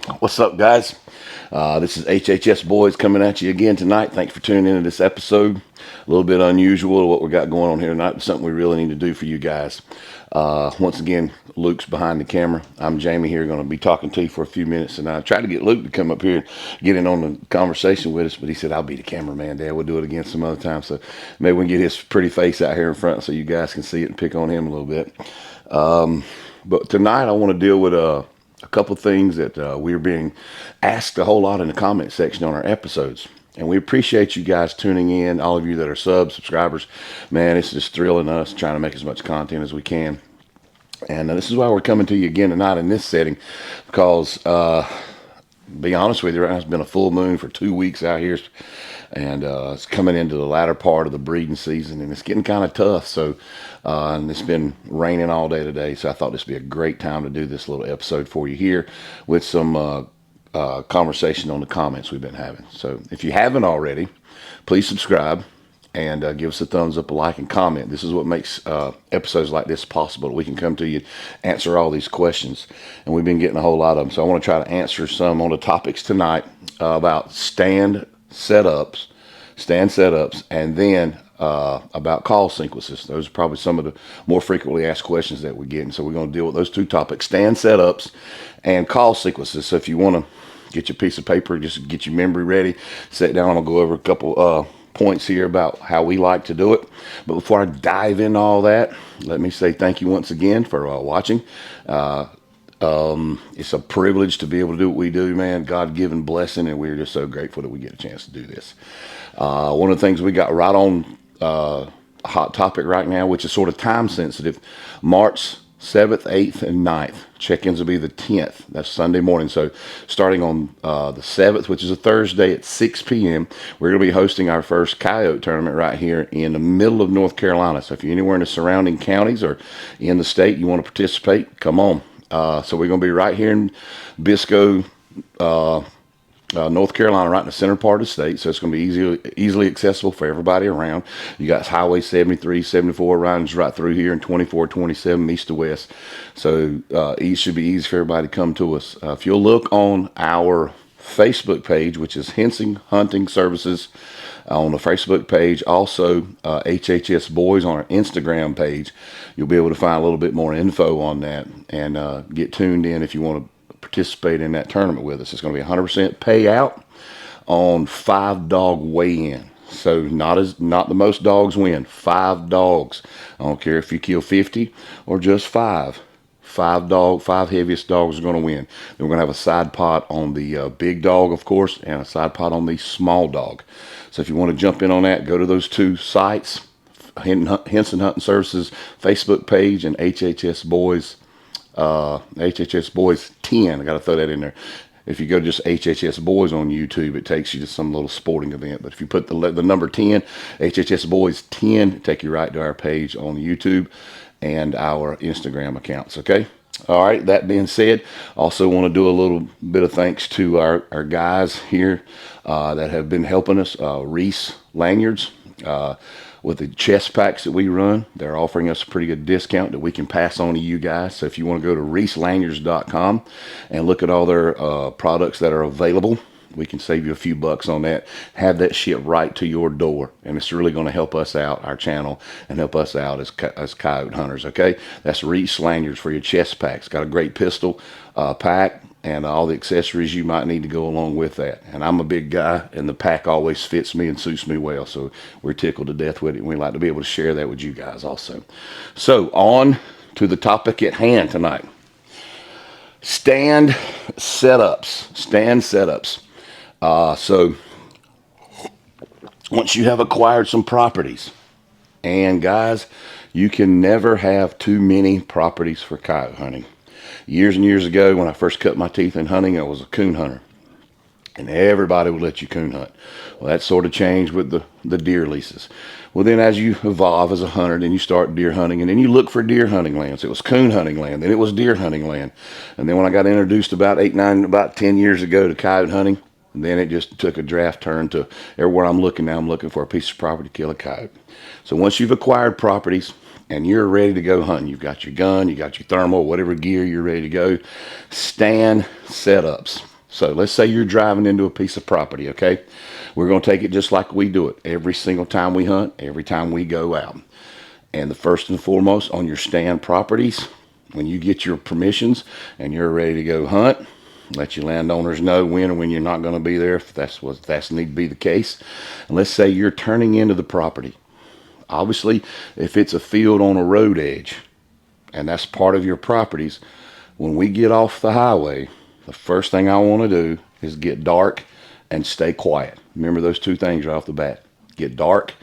What's up, guys? This is HHS Boys coming at you again tonight. Thanks for tuning into this episode. A little bit unusual what we got going on here tonight, but something we really need to do for you guys. Once again, Luke's behind the camera. I'm Jamie here, going to be talking to you for a few minutes, and I tried to get Luke to come up here and get in on the conversation with us, but he said, I'll be the cameraman, Dad. We'll do it again some other time, so maybe we can get his pretty face out here in front so you guys can see it and pick on him a little bit. But tonight I want to deal with a couple things that we're being asked a whole lot in the comment section on our episodes. And we appreciate you guys tuning in, all of you that are subscribers. Man, it's just thrilling us trying to make as much content as we can. And this is why we're coming to you again tonight in this setting, because be honest with you, right now it's been a full moon for 2 weeks out here, and it's coming into the latter part of the breeding season, and it's getting kind of tough. So, and it's been raining all day today, so I thought this would be a great time to do this little episode for you here with some conversation on the comments we've been having. So, if you haven't already, please subscribe and give us a thumbs up, a like, and comment. This is what makes episodes like this possible. We can come to you, answer all these questions, and we've been getting a whole lot of them. So I want to try to answer some on the topics tonight about stand setups, and then about call sequences. Those are probably some of the more frequently asked questions that we get, and so we're going to deal with those two topics: stand setups and call sequences. So if you want to get your piece of paper, just get your memory ready, sit down. I'm gonna go over a couple points here about how we like to do it. But before I dive into all that, let me say thank you once again for watching. It's a privilege to be able to do what we do, man. God-given blessing, and we're just so grateful that we get a chance to do this. One of the things we got right on a hot topic right now, which is sort of time sensitive, March 7th, 8th, and 9th. Check-ins will be the 10th. That's Sunday morning. So starting on the 7th, which is a Thursday at 6 p.m., we're going to be hosting our first coyote tournament right here in the middle of North Carolina. So if you're anywhere in the surrounding counties or in the state you want to participate, come on. So we're going to be right here in Biscoe, North Carolina, right in the center part of the state. So it's going to be easily accessible for everybody around. You got Highway 73, 74 runs right through here, and 24, 27 east to west. So it should be easy for everybody to come to us. If you'll look on our Facebook page, which is Hensing Hunting Services, on the Facebook page, also HHS Boys on our Instagram page, you'll be able to find a little bit more info on that, and get tuned in if you want to participate in that tournament with us. It's going to be 100% payout on 5-dog weigh-in. So not the most dogs win. 5 dogs. I don't care if you kill 50 or just 5. 5 heaviest dogs are going to win. Then we're going to have a side pot on the big dog, of course, and a side pot on the small dog. So if you want to jump in on that, go to those two sites, Henson Hunting Services Facebook page and HHS Boys HHS Boys 10. I got to throw that in there. If you go to just HHS Boys on YouTube, it takes you to some little sporting event. But if you put the number 10, HHS Boys 10, take you right to our page on YouTube and our Instagram accounts. Okay. All right. That being said, also want to do a little bit of thanks to our guys here that have been helping us. Reese Lanyards. With the chest packs that we run, they're offering us a pretty good discount that we can pass on to you guys. So if you want to go to reeselanyards.com and look at all their products that are available, we can save you a few bucks on that. Have that shit right to your door, and it's really going to help us out, our channel, and help us out as coyote hunters. Okay, that's Reese Lanyards for your chest packs. Got a great pistol pack and all the accessories you might need to go along with that. And I'm a big guy, and the pack always fits me and suits me well, so we're tickled to death with it, and we like to be able to share that with you guys also. So on to the topic at hand tonight. Stand setups. So once you have acquired some properties, and guys, you can never have too many properties for coyote hunting. Years and years ago, when I first cut my teeth in hunting, I was a coon hunter, and everybody would let you coon hunt. Well, that sort of changed with the deer leases. Well, then as you evolve as a hunter, then you start deer hunting, and then you look for deer hunting lands. It was coon hunting land, then it was deer hunting land. And then when I got introduced about 10 years ago to coyote hunting, then it just took a draft turn to everywhere I'm looking now, I'm looking for a piece of property to kill a coyote. So once you've acquired properties, and you're ready to go hunting, you've got your gun, you got your thermal, whatever gear you're ready to go, stand setups. So let's say you're driving into a piece of property, okay? We're going to take it just like we do it every single time we hunt, every time we go out. And the first and foremost on your stand properties, when you get your permissions and you're ready to go hunt, let your landowners know when or when you're not going to be there, if that's need to be the case. And let's say you're turning into the property. Obviously, if it's a field on a road edge and that's part of your properties, when we get off the highway, the first thing I want to do is get dark and stay quiet. Remember those two things right off the bat. Get dark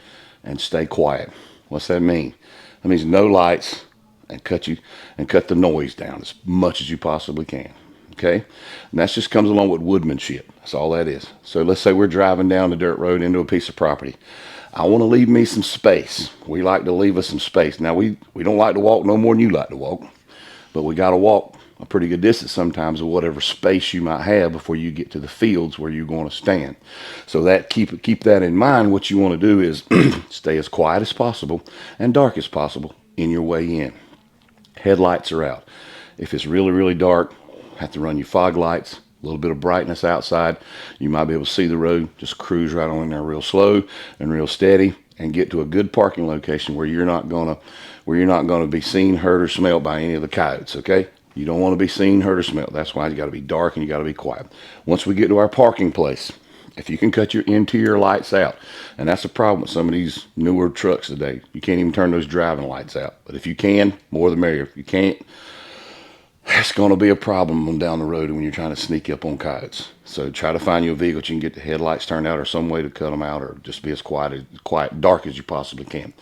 and stay quiet. What's that mean? That means no lights and cut the noise down as much as you possibly can. Okay? And that just comes along with woodmanship. That's all that is. So let's say we're driving down the dirt road into a piece of property. I want to leave me some space. We like to leave us some space. Now, we don't like to walk no more than you like to walk, but we got to walk a pretty good distance sometimes of whatever space you might have before you get to the fields where you're going to stand. So that keep that in mind. What you want to do is stay as quiet as possible and dark as possible in your way in. Headlights are out. If it's really, really dark, have to run your fog lights, a little bit of brightness outside. You might be able to see the road. Just cruise right on in there real slow and real steady and get to a good parking location where you're not gonna be seen, heard, or smelled by any of the coyotes, okay? You don't want to be seen, heard, or smelled. That's why you got to be dark and you got to be quiet. Once we get to our parking place, if you can cut your interior lights out, and that's the problem with some of these newer trucks today. You can't even turn those driving lights out. But if you can, more the merrier. If you can't, it's going to be a problem down the road when you're trying to sneak up on coyotes. So try to find you a vehicle that you can get the headlights turned out or some way to cut them out, or just be as quiet, dark as you possibly can.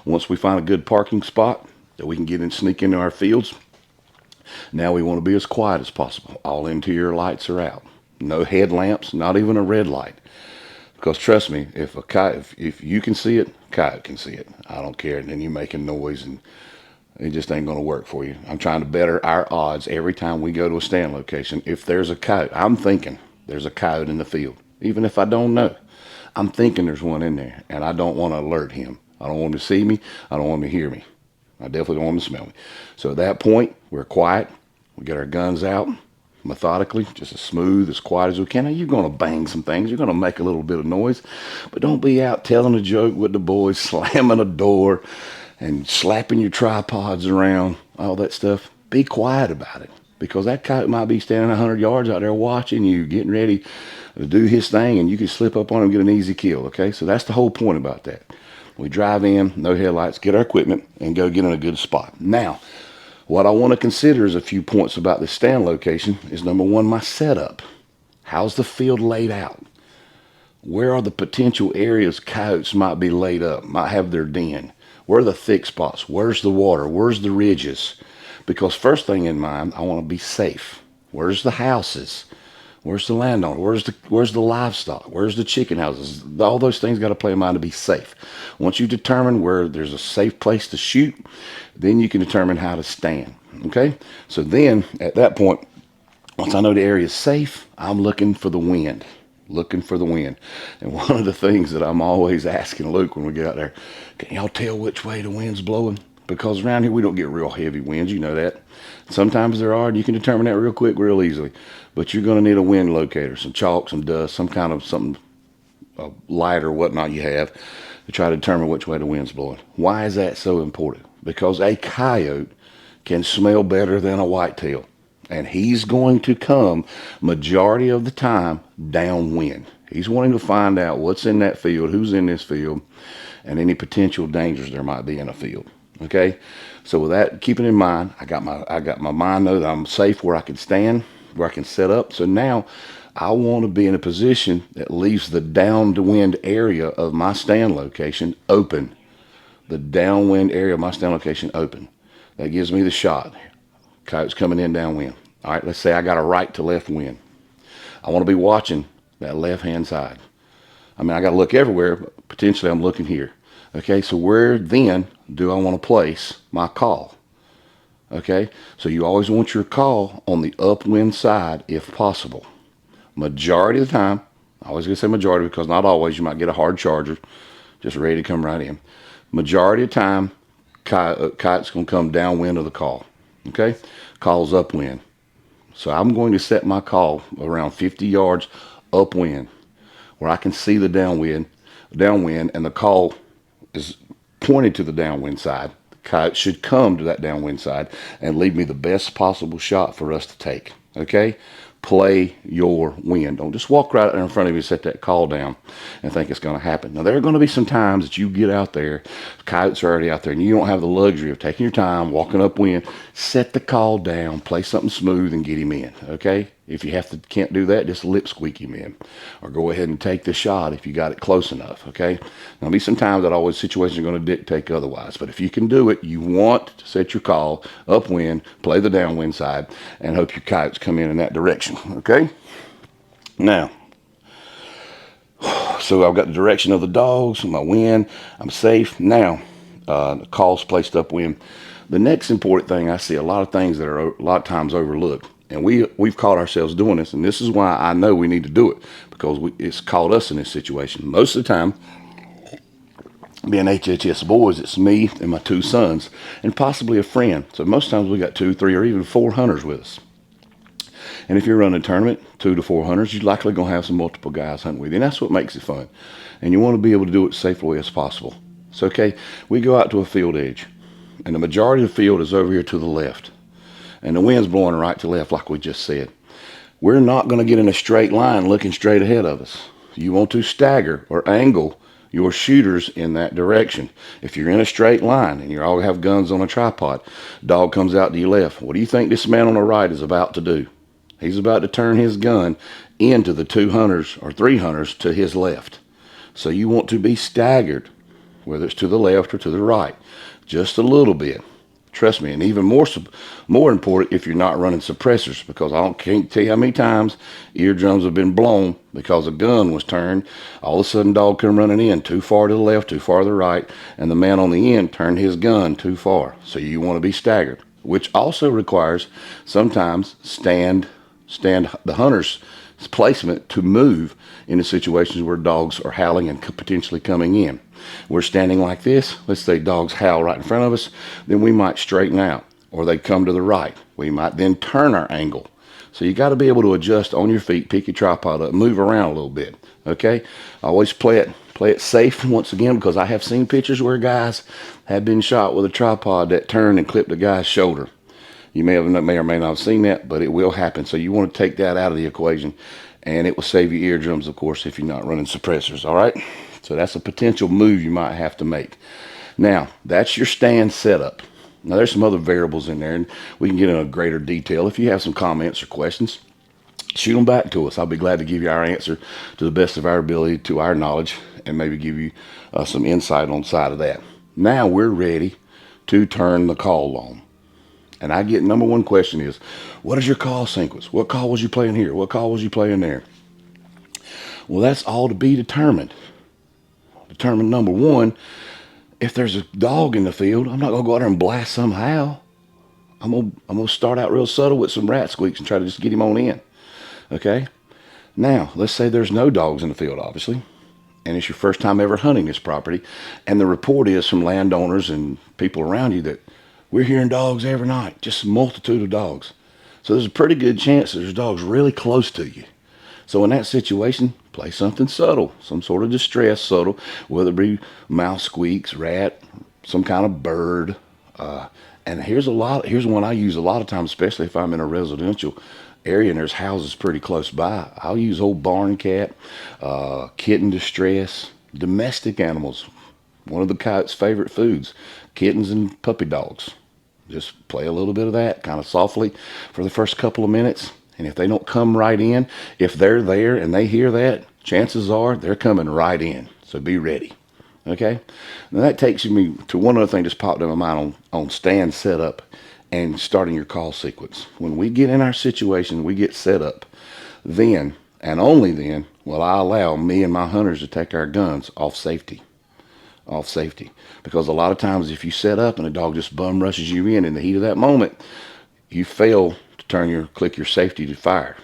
Once we find a good parking spot that we can get and sneak into our fields, now we want to be as quiet as possible. All interior lights are out. No headlamps, not even a red light. Because trust me, if you can see it, coyote can see it. I don't care. And then you're making noise and it just ain't going to work for you. I'm trying to better our odds every time we go to a stand location. If there's a coyote, I'm thinking there's a coyote in the field. Even if I don't know, I'm thinking there's one in there, and I don't want to alert him. I don't want him to see me. I don't want him to hear me. I definitely don't want him to smell me. So at that point, we're quiet. We get our guns out methodically, just as smooth, as quiet as we can. Now, you're going to bang some things. You're going to make a little bit of noise, but don't be out telling a joke with the boys, slamming a door, and slapping your tripods around, all that stuff. Be quiet about it, because that coyote might be standing 100 yards out there watching you, getting ready to do his thing, and you can slip up on him and get an easy kill, okay? So that's the whole point about that. We drive in, no headlights, get our equipment, and go get in a good spot. Now, what I want to consider is a few points about this stand location is, number one, my setup. How's the field laid out? Where are the potential areas coyotes might be laid up, might have their den? Where are the thick spots? Where's the water? Where's the ridges? Because first thing in mind, I want to be safe. Where's the houses? Where's the landowner? Where's the livestock? Where's the chicken houses? All those things got to play in mind to be safe. Once you determine where there's a safe place to shoot, then you can determine how to stand. Okay? So then, at that point, once I know the area is safe, I'm looking for the wind. Looking for the wind. And one of the things that I'm always asking Luke when we get out there, can y'all tell which way the wind's blowing? Because around here we don't get real heavy winds, you know that. Sometimes there are, and you can determine that real quick, real easily. But you're going to need a wind locator, some chalk, some dust, some kind of something, a light or whatnot you have, to try to determine which way the wind's blowing. Why is that so important? Because a coyote can smell better than a whitetail. And he's going to come majority of the time downwind. He's wanting to find out what's in that field, who's in this field, and any potential dangers there might be in a field. Okay, so with that keeping in mind, I got my mind know that I'm safe where I can stand, where I can set up. So now I want to be in a position that leaves the downwind area of my stand location open. The downwind area of my stand location open. That gives me the shot. Coyotes coming in downwind. All right, let's say I got a right to left wind. I want to be watching that left-hand side. I mean, I got to look everywhere, but potentially I'm looking here. Okay, so where then do I want to place my call? Okay, so you always want your call on the upwind side if possible. Majority of the time, I always going to say majority because not always, you might get a hard charger just ready to come right in. Majority of the time, kite's going to come downwind of the call. Okay, call's upwind. So I'm going to set my call around 50 yards upwind where I can see the downwind, and the call is pointed to the downwind side. The coyote should come to that downwind side and leave me the best possible shot for us to take. Okay? Play your wind. Don't just walk right there in front of you and set that call down and think it's going to happen. Now, there are going to be some times that you get out there, coyotes are already out there, and you don't have the luxury of taking your time, walking upwind. Set the call down, play something smooth, and get him in. Okay? If you can't do that, just lip squeak him in, or go ahead and take the shot if you got it close enough. Okay? There'll be some times that always situations are going to dictate otherwise, but if you can do it, you want to set your call upwind, play the downwind side, and hope your coyotes come in that direction. Okay? Now, so I've got the direction of the dogs, my wind, I'm safe. Now, the call's placed upwind. The next important thing, I see a lot of things that are a lot of times overlooked. And we've caught ourselves doing this, and this is why I know we need to do it, because it's caught us in this situation. Most of the time, being HHS boys, it's me and my 2 sons, and possibly a friend. So most times we got 2, 3, or even 4 hunters with us. And if you're running a tournament, 2 to 4 hunters, you're likely going to have some multiple guys hunting with you, and that's what makes it fun. And you want to be able to do it safely as possible. So, okay, we go out to a field edge, and the majority of the field is over here to the left. And the wind's blowing right to left like we just said. We're not going to get in a straight line looking straight ahead of us. You want to stagger or angle your shooters in that direction. If you're in a straight line and you all have guns on a tripod, dog comes out to your left. What do you think this man on the right is about to do? He's about to turn his gun into the 2 hunters or 3 hunters to his left. So you want to be staggered, whether it's to the left or to the right, just a little bit. Trust me, and even more important if you're not running suppressors, because can't tell you how many times eardrums have been blown because a gun was turned. All of a sudden, dog come running in too far to the left, too far to the right, and the man on the end turned his gun too far. So you want to be staggered, which also requires sometimes stand the hunter's placement to move into situations where dogs are howling and potentially coming in. We're standing like this. Let's say dogs howl right in front of us. Then we might straighten out, or they come to the right. We might then turn our angle. So you got to be able to adjust on your feet, pick your tripod up, move around a little bit. Okay? Always play it safe once again, because I have seen pictures where guys have been shot with a tripod that turned and clipped a guy's shoulder. You may or may not have seen that, but it will happen. So you want to take that out of the equation, and it will save your eardrums, of course, if you're not running suppressors. All right? So that's a potential move you might have to make. Now, that's your stand setup. Now, there's some other variables in there, and we can get into greater detail. If you have some comments or questions, shoot them back to us. I'll be glad to give you our answer to the best of our ability, to our knowledge, and maybe give you some insight on the side of that. Now we're ready to turn the call on. And I get number one question is, what is your call sequence? What call was you playing here? What call was you playing there? Well, that's all to be determined. Determine number one, if there's a dog in the field, I'm not going to go out there and blast somehow. I'm gonna start out real subtle with some rat squeaks and try to just get him on in. Okay? Now, let's say there's no dogs in the field, obviously, and it's your first time ever hunting this property, and the report is from landowners and people around you that we're hearing dogs every night, just a multitude of dogs. So there's a pretty good chance that there's dogs really close to you. So in that situation, play something subtle, some sort of distress subtle, whether it be mouse squeaks, rat, some kind of bird. And here's one I use a lot of times, especially if I'm in a residential area and there's houses pretty close by. I'll use old barn cat, kitten distress, domestic animals. One of the coyote's favorite foods, kittens and puppy dogs. Just play a little bit of that kind of softly for the first couple of minutes. And if they don't come right in, if they're there and they hear that, chances are they're coming right in. So be ready. Okay? Now that takes me to one other thing just popped in my mind on stand setup and starting your call sequence. When we get in our situation, we get set up, then and only then will I allow me and my hunters to take our guns off safety. Off safety. Because a lot of times if you set up and a dog just bum rushes you in the heat of that moment, you fail to click your safety to fire.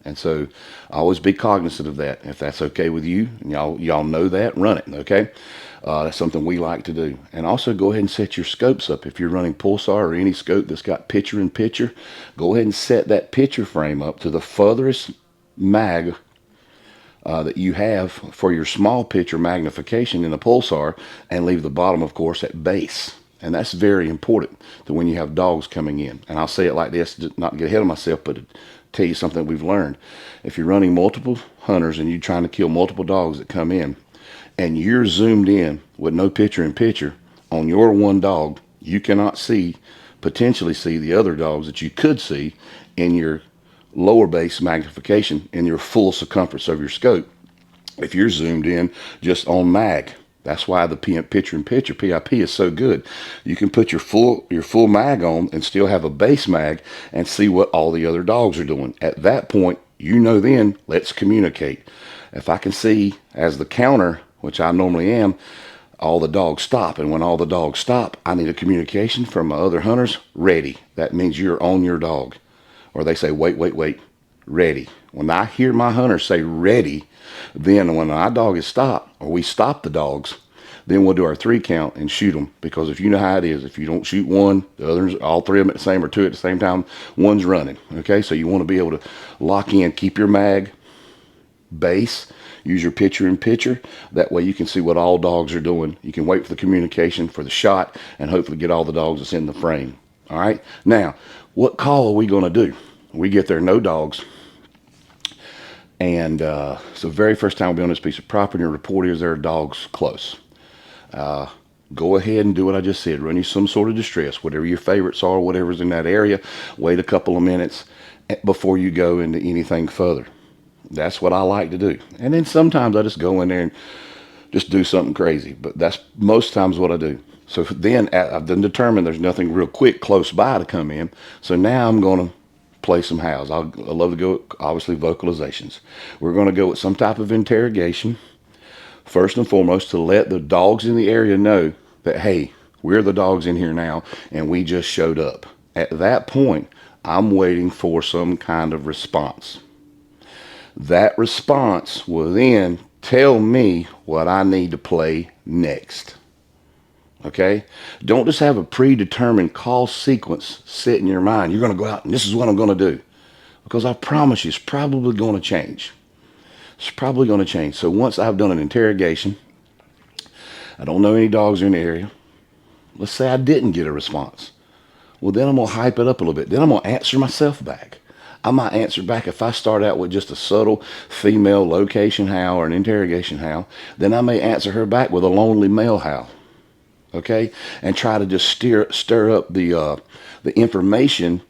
And so always be cognizant of that. If that's okay with you, and y'all know that, run it, okay? That's something we like to do. And also go ahead and set your scopes up. If you're running pulsar or any scope that's got picture in picture, go ahead and set that picture frame up to the furthest mag that you have for your small picture magnification in the pulsar, and leave the bottom, of course, at base. And that's very important to when you have dogs coming in. And I'll say it like this, not to get ahead of myself, but to tell you something we've learned. If you're running multiple hunters and you're trying to kill multiple dogs that come in, and you're zoomed in with no picture in picture on your one dog, you cannot potentially see the other dogs that you could see in your lower base magnification in your full circumference of your scope if you're zoomed in just on mag. That's why the picture in picture PIP is so good. You can put your full mag on and still have a base mag and see what all the other dogs are doing. At that point, then let's communicate. If I can see as the counter, which I normally am, all the dogs stop. And when all the dogs stop, I need a communication from my other hunters. Ready. That means you're on your dog. Or they say, wait, ready. When I hear my hunter say ready, then when my dog is stopped, or we stop the dogs, then we'll do our 3 count and shoot them. Because if you know how it is, if you don't shoot one, the others, all 3 of them at the same, or 2 at the same time, one's running. Okay, so you want to be able to lock in, keep your mag base, use your picture in picture. That way you can see what all dogs are doing. You can wait for the communication for the shot and hopefully get all the dogs that's in the frame. All right, now what call are we going to do? We get there, no dogs. And so very first time we'll be on this piece of property and report is there are dogs close. Go ahead and do what I just said. Run you some sort of distress, whatever your favorites are, whatever's in that area. Wait a couple of minutes before you go into anything further. That's what I like to do. And then sometimes I just go in there and just do something crazy. But that's most times what I do. So then I've then determined there's nothing real quick close by to come in. So now I'm going to play some howls. I love to go, obviously, vocalizations. We're going to go with some type of interrogation, first and foremost, to let the dogs in the area know that, hey, we're the dogs in here now, and we just showed up. At that point, I'm waiting for some kind of response. That response will then tell me what I need to play next. Okay? Don't just have a predetermined call sequence set in your mind. You're going to go out and this is what I'm going to do. Because I promise you, it's probably going to change. It's probably going to change. So once I've done an interrogation, I don't know any dogs in the area. Let's say I didn't get a response. Well, then I'm going to hype it up a little bit. Then I'm going to answer myself back. I might answer back if I start out with just a subtle female location howl or an interrogation howl. Then I may answer her back with a lonely male howl. Okay, and try to just stir up the information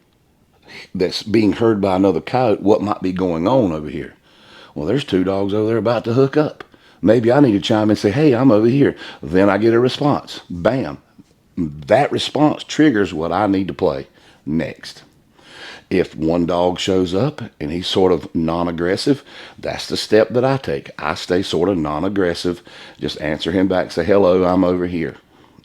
that's being heard by another coyote. What might be going on over here? Well, there's 2 dogs over there about to hook up. Maybe I need to chime in and say, hey, I'm over here. Then I get a response. Bam. That response triggers what I need to play next. If one dog shows up and he's sort of non-aggressive, that's the step that I take. I stay sort of non-aggressive. Just answer him back, say, hello, I'm over here.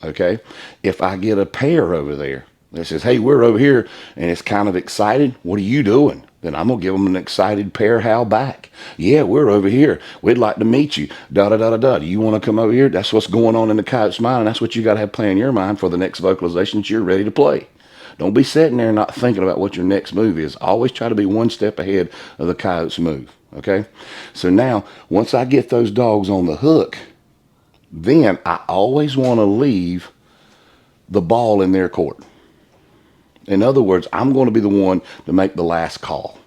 Okay? If I get a pair over there that says, hey, we're over here, and it's kind of excited, what are you doing? Then I'm going to give them an excited pair howl back. Yeah, we're over here. We'd like to meet you. Da-da-da-da-da. Do you want to come over here? That's what's going on in the coyote's mind, and that's what you got to have playing in your mind for the next vocalization that you're ready to play. Don't be sitting there not thinking about what your next move is. Always try to be one step ahead of the coyote's move. Okay? So now, once I get those dogs on the hook, then I always want to leave the ball in their court. In other words, I'm going to be the one to make the last call.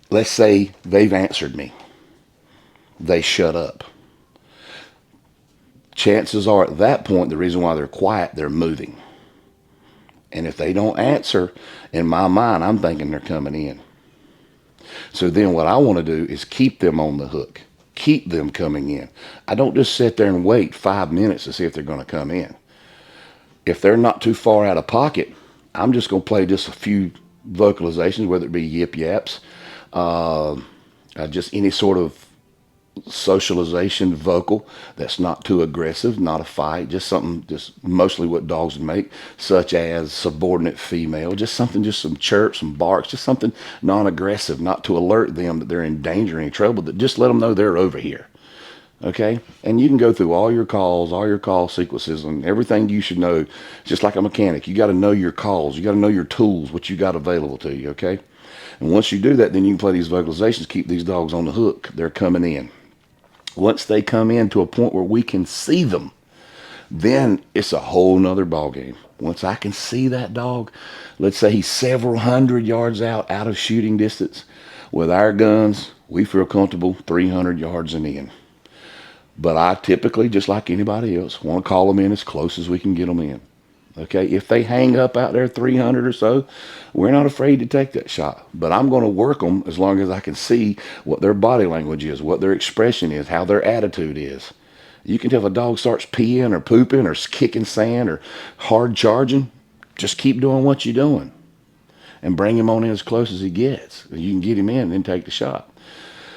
Let's say they've answered me. They shut up. Chances are at that point, the reason why they're quiet, they're moving. And if they don't answer, in my mind, I'm thinking they're coming in. So then what I want to do is keep them on the hook. Keep them coming in. I don't just sit there and wait 5 minutes to see if they're going to come in. If they're not too far out of pocket, I'm just going to play just a few vocalizations, whether it be yip yaps, just any sort of socialization vocal that's not too aggressive, not a fight, just something, just mostly what dogs would make, such as subordinate female, just something, just some chirps, some barks, just something non-aggressive, not to alert them that they're in danger, any trouble, that just let them know they're over here. Okay, and you can go through all your call sequences, and everything you should know. Just like a mechanic, you got to know your calls, you got to know your tools, what you got available to you. Okay, and once you do that, then you can play these vocalizations, keep these dogs on the hook. They're coming in. Once they come in to a point where we can see them, then it's a whole nother ball game. Once I can see that dog, let's say he's several hundred yards out of shooting distance, with our guns, we feel comfortable 300 yards and in. But I typically, just like anybody else, want to call them in as close as we can get them in. Okay, if they hang up out there 300 or so, we're not afraid to take that shot. But I'm going to work them as long as I can see what their body language is, what their expression is, how their attitude is. You can tell if a dog starts peeing or pooping or kicking sand or hard charging, just keep doing what you're doing and bring him on in as close as he gets. You can get him in and then take the shot.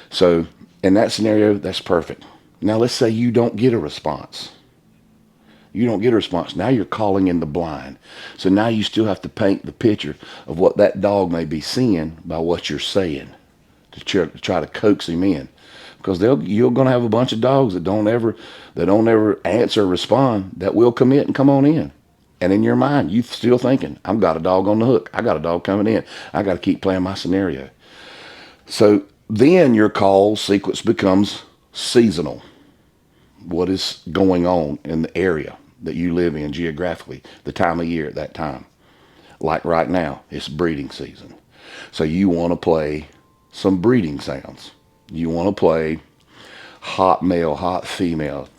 So in that scenario, that's perfect. Now let's say you don't get a response. You don't get a response. Now you're calling in the blind. So now you still have to paint the picture of what that dog may be seeing by what you're saying to try to coax him in. Because you're going to have a bunch of dogs that don't ever answer or respond, that will commit and come on in. And in your mind, you're still thinking, I've got a dog on the hook. I got a dog coming in. I got to keep playing my scenario. So then your call sequence becomes seasonal. What is going on in the area that you live in geographically, the time of year at that time. Like right now, it's breeding season. So you want to play some breeding sounds. You want to play hot male, hot female.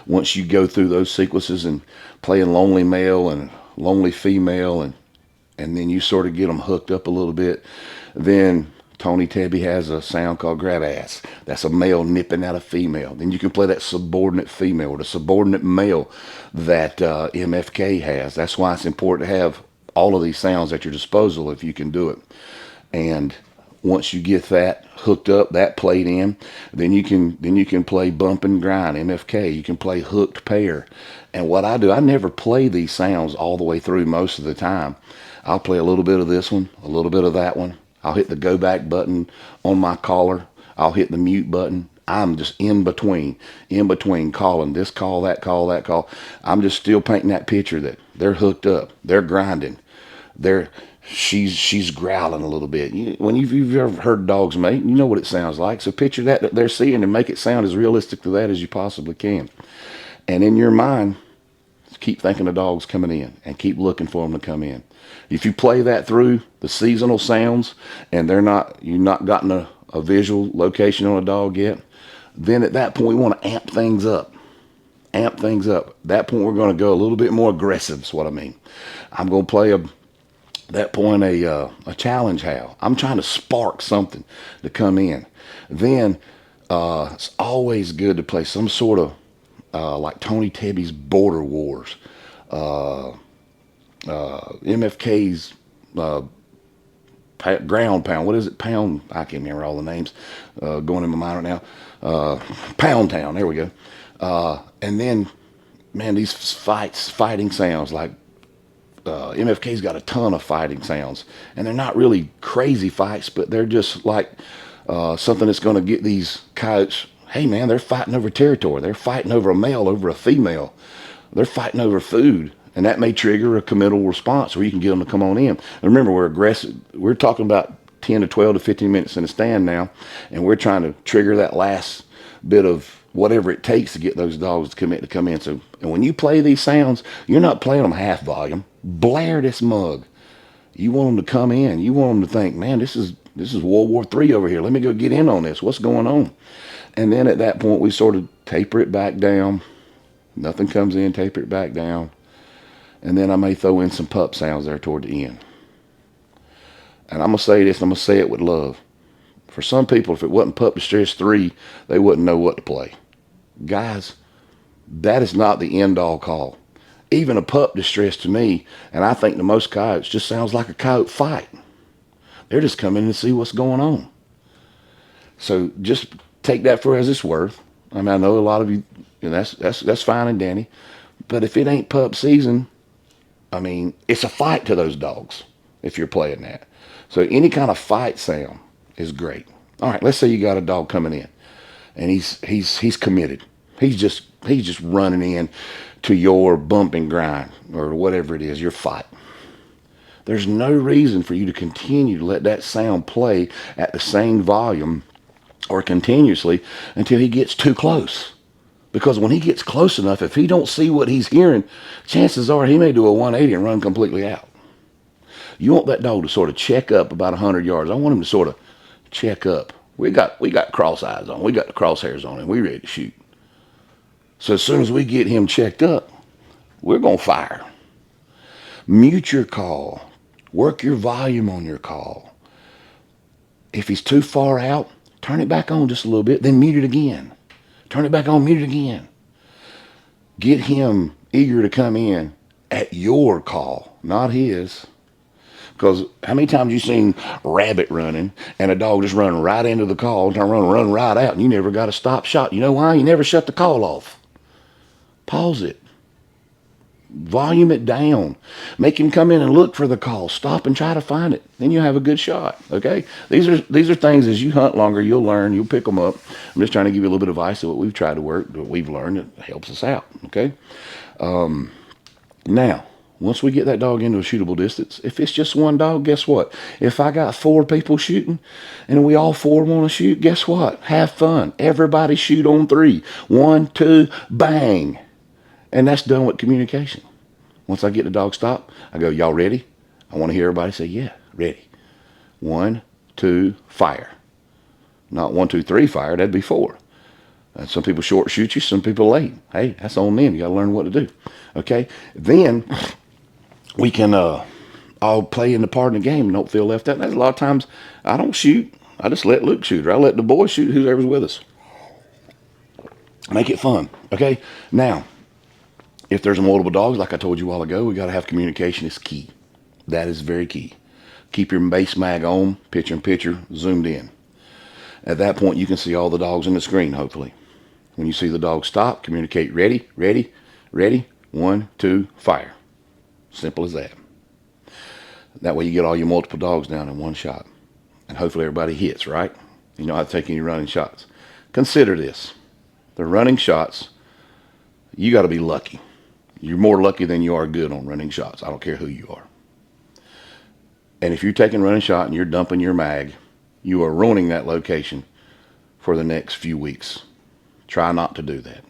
Once you go through those sequences and playing lonely male and lonely female, and then you sort of get them hooked up a little bit, then Tony Tebby has a sound called grab ass. That's a male nipping at a female. Then you can play that subordinate female or the subordinate male that MFK has. That's why it's important to have all of these sounds at your disposal if you can do it. And once you get that hooked up, that played in, then you can play bump and grind, MFK. You can play hooked pair. And what I do, I never play these sounds all the way through most of the time. I'll play a little bit of this one, a little bit of that one. I'll hit the go back button on my caller. I'll hit the mute button. I'm just in between calling this call, that call, that call. I'm just still painting that picture that they're hooked up, they're grinding, she's growling a little bit. When you've ever heard dogs mate, you know what it sounds like. So picture that they're seeing and make it sound as realistic to that as you possibly can. And in your mind, keep thinking the dog's coming in and keep looking for them to come in. If you play that through the seasonal sounds and you've not gotten a visual location on a dog yet, then at that point we want to amp things up. At that point we're going to go a little bit more aggressive is what I mean. I'm going to play a challenge howl. I'm trying to spark something to come in. Then it's always good to play some sort of like Tony Tebby's Border Wars, MFK's ground pound. What is it? Pound. I can't remember all the names. Going in my mind right now. Pound Town. There we go. And then, man, these fighting sounds like MFK's got a ton of fighting sounds, and they're not really crazy fights, but they're just like something that's going to get these coyotes. Hey, man, they're fighting over territory. They're fighting over a male, over a female. They're fighting over food. And that may trigger a committal response where you can get them to come on in. And remember, we're aggressive. We're talking about 10 to 12 to 15 minutes in a stand now, and we're trying to trigger that last bit of whatever it takes to get those dogs to commit to come in. So, and when you play these sounds, you're not playing them half volume. Blare this mug. You want them to come in. You want them to think, man, this is World War III over here. Let me go get in on this. What's going on? And then at that point, we sort of taper it back down. Nothing comes in, taper it back down. And then I may throw in some pup sounds there toward the end. And I'm going to say this, and I'm going to say it with love. For some people, if it wasn't Pup Distress 3, they wouldn't know what to play. Guys, that is not the end-all call. Even a Pup Distress to me, and I think to most coyotes, just sounds like a coyote fight. They're just coming to see what's going on. So just take that for as it's worth. I mean, I know a lot of you, that's fine and dandy. But if it ain't pup season, I mean, it's a fight to those dogs if you're playing that. So any kind of fight sound is great. All right, let's say you got a dog coming in and he's committed. He's just running in to your bump and grind or whatever it is, your fight. There's no reason for you to continue to let that sound play at the same volume or continuously until he gets too close. Because when he gets close enough, if he don't see what he's hearing, chances are he may do a 180 and run completely out. You want that dog to sort of check up about 100 yards. I want him to sort of check up. We got cross eyes on. We got the crosshairs on him. We ready to shoot. So as soon as we get him checked up, we're going to fire. Mute your call. Work your volume on your call. If he's too far out, turn it back on just a little bit, then mute it again. Turn it back on, mute it again. Get him eager to come in at your call, not his. Because how many times you seen rabbit running and a dog just run right into the call, run right out, and you never got a stop shot? You know why? You never shut the call off. Pause it. Volume it down. Make him come in and look for the call. Stop and try to find it. Then you'll have a good shot. Okay? These are things as you hunt longer, you'll learn. You'll pick them up. I'm just trying to give you a little bit of advice of what we've tried to work, what we've learned. It helps us out. Okay? Now, once we get that dog into a shootable distance, if it's just one dog, guess what? If I got 4 people shooting and we all 4 want to shoot, guess what? Have fun. Everybody shoot on 3. 1, 2, bang. And that's done with communication. Once I get the dog stopped, I go, y'all ready? I want to hear everybody say, yeah, ready. 1, 2, fire. Not 1, 2, 3, fire. That'd be 4. Some people short shoot you, some people late. Hey, that's on them. You got to learn what to do. Okay? Then we can all play in the part of the game and don't feel left out. And a lot of times I don't shoot. I just let Luke shoot, or I let the boys shoot, whoever's with us. Make it fun. Okay? Now, if there's multiple dogs, like I told you a while ago, we got to have communication. It's key. That is very key. Keep your base mag on, picture, zoomed in. At that point, you can see all the dogs in the screen, hopefully. When you see the dog stop, communicate, ready, ready, ready, 1, 2, fire. Simple as that. That way you get all your multiple dogs down in one shot. And hopefully everybody hits, right? You know how to take any running shots. Consider this. The running shots, you got to be lucky. You're more lucky than you are good on running shots. I don't care who you are. And if you're taking a running shot and you're dumping your mag, you are ruining that location for the next few weeks. Try not to do that.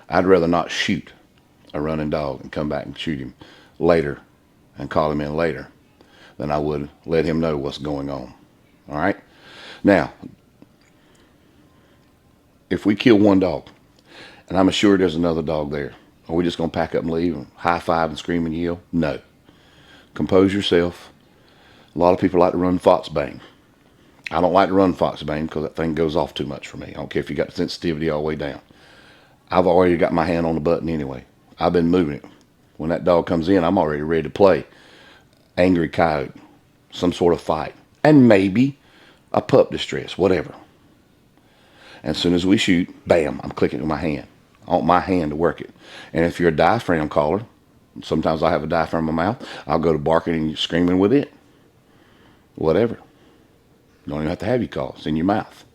I'd rather not shoot a running dog and come back and shoot him later and call him in later than I would let him know what's going on. All right? Now, if we kill one dog, and I'm assured there's another dog there, are we just going to pack up and leave and high five and scream and yell? No. Compose yourself. A lot of people like to run fox bang. I don't like to run fox bang because that thing goes off too much for me. I don't care if you got the sensitivity all the way down. I've already got my hand on the button anyway. I've been moving it. When that dog comes in, I'm already ready to play. Angry coyote, some sort of fight, and maybe a pup distress, whatever. As soon as we shoot, bam, I'm clicking with my hand. I want my hand to work it. And if you're a diaphragm caller, sometimes I have a diaphragm in my mouth, I'll go to barking and screaming with it. Whatever. You don't even have to have your call. It's in your mouth.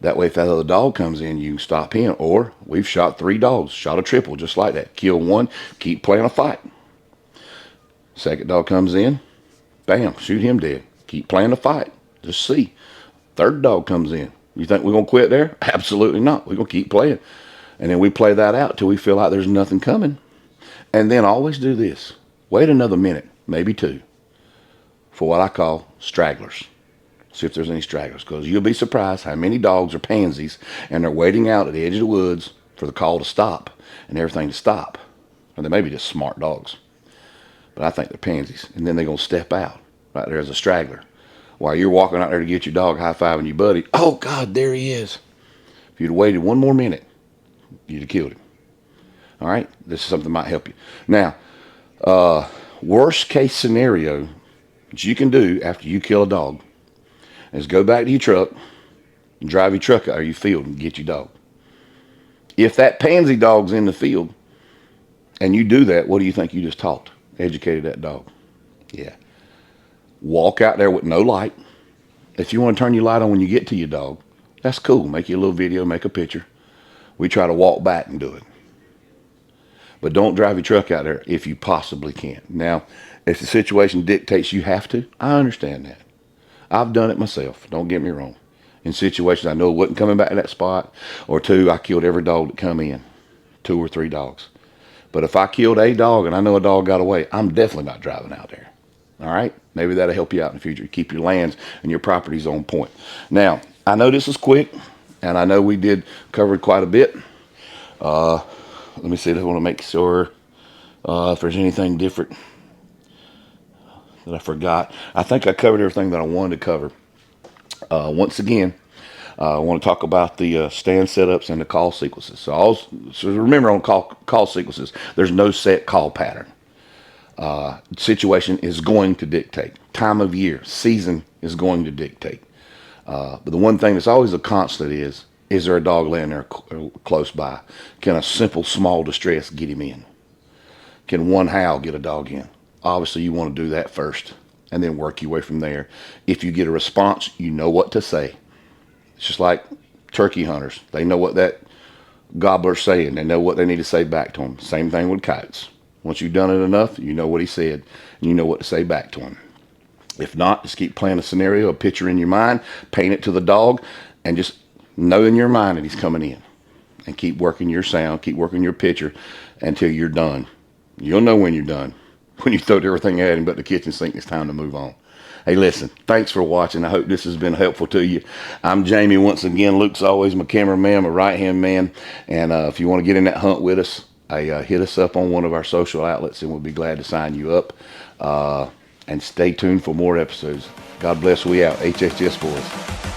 That way, if that other dog comes in, you can stop him. Or we've shot 3 dogs, shot a triple just like that. Kill one, keep playing a fight. Second dog comes in, bam, shoot him dead. Keep playing the fight. Just see. Third dog comes in. You think we're going to quit there? Absolutely not. We're going to keep playing. And then we play that out till we feel like there's nothing coming. And then always do this. Wait another minute, maybe 2, for what I call stragglers. See if there's any stragglers, because you'll be surprised how many dogs are pansies and they're waiting out at the edge of the woods for the call to stop and everything to stop. Or they may be just smart dogs. But I think they're pansies. And then they're going to step out right there as a straggler. While you're walking out there to get your dog, high-fiving your buddy, oh, God, there he is. If you'd waited one more minute, you'd have killed him. All right? This is something that might help you. Now, worst case scenario that you can do after you kill a dog is go back to your truck, Drive your truck out of your field and get your dog. If that pansy dog's in the field and you do that, what do you think you just taught? Educated that dog. Yeah. Walk out there with no light. If you want to turn your light on when you get to your dog, that's cool. Make you a little video, make a picture. We try to walk back and do it. But don't drive your truck out there if you possibly can. Now, if the situation dictates you have to, I understand that. I've done it myself. Don't get me wrong. In situations I know it wasn't coming back to that spot, or two, I killed every dog that come in, 2 or 3 dogs. But if I killed a dog and I know a dog got away, I'm definitely not driving out there. All right? Maybe that'll help you out in the future. Keep your lands and your properties on point. Now, I know this is quick, and I know we did cover quite a bit. Let me see. I want to make sure if there's anything different that I forgot. I think I covered everything that I wanted to cover. Once again, I want to talk about the stand setups and the call sequences. So remember, on call sequences, there's no set call pattern. Situation is going to dictate. Time of year, season is going to dictate. But the one thing that's always a constant is there a dog laying there close by? Can a simple small distress get him in? Can one howl get a dog in? Obviously, you want to do that first and then work your way from there. If you get a response, you know what to say. It's just like turkey hunters. They know what that gobbler's saying. They know what they need to say back to him. Same thing with coyotes. Once you've done it enough, you know what he said, and you know what to say back to him. If not, just keep playing a scenario, a picture in your mind, paint it to the dog, and just know in your mind that he's coming in. And keep working your sound, keep working your picture until you're done. You'll know when you're done. When you throw everything at him but the kitchen sink, it's time to move on. Hey, listen, thanks for watching. I hope this has been helpful to you. I'm Jamie once again. Luke's always my cameraman, my right-hand man. And if you want to get in that hunt with us, hit us up on one of our social outlets, and we'll be glad to sign you up. And stay tuned for more episodes. God bless. We out. HHS boys.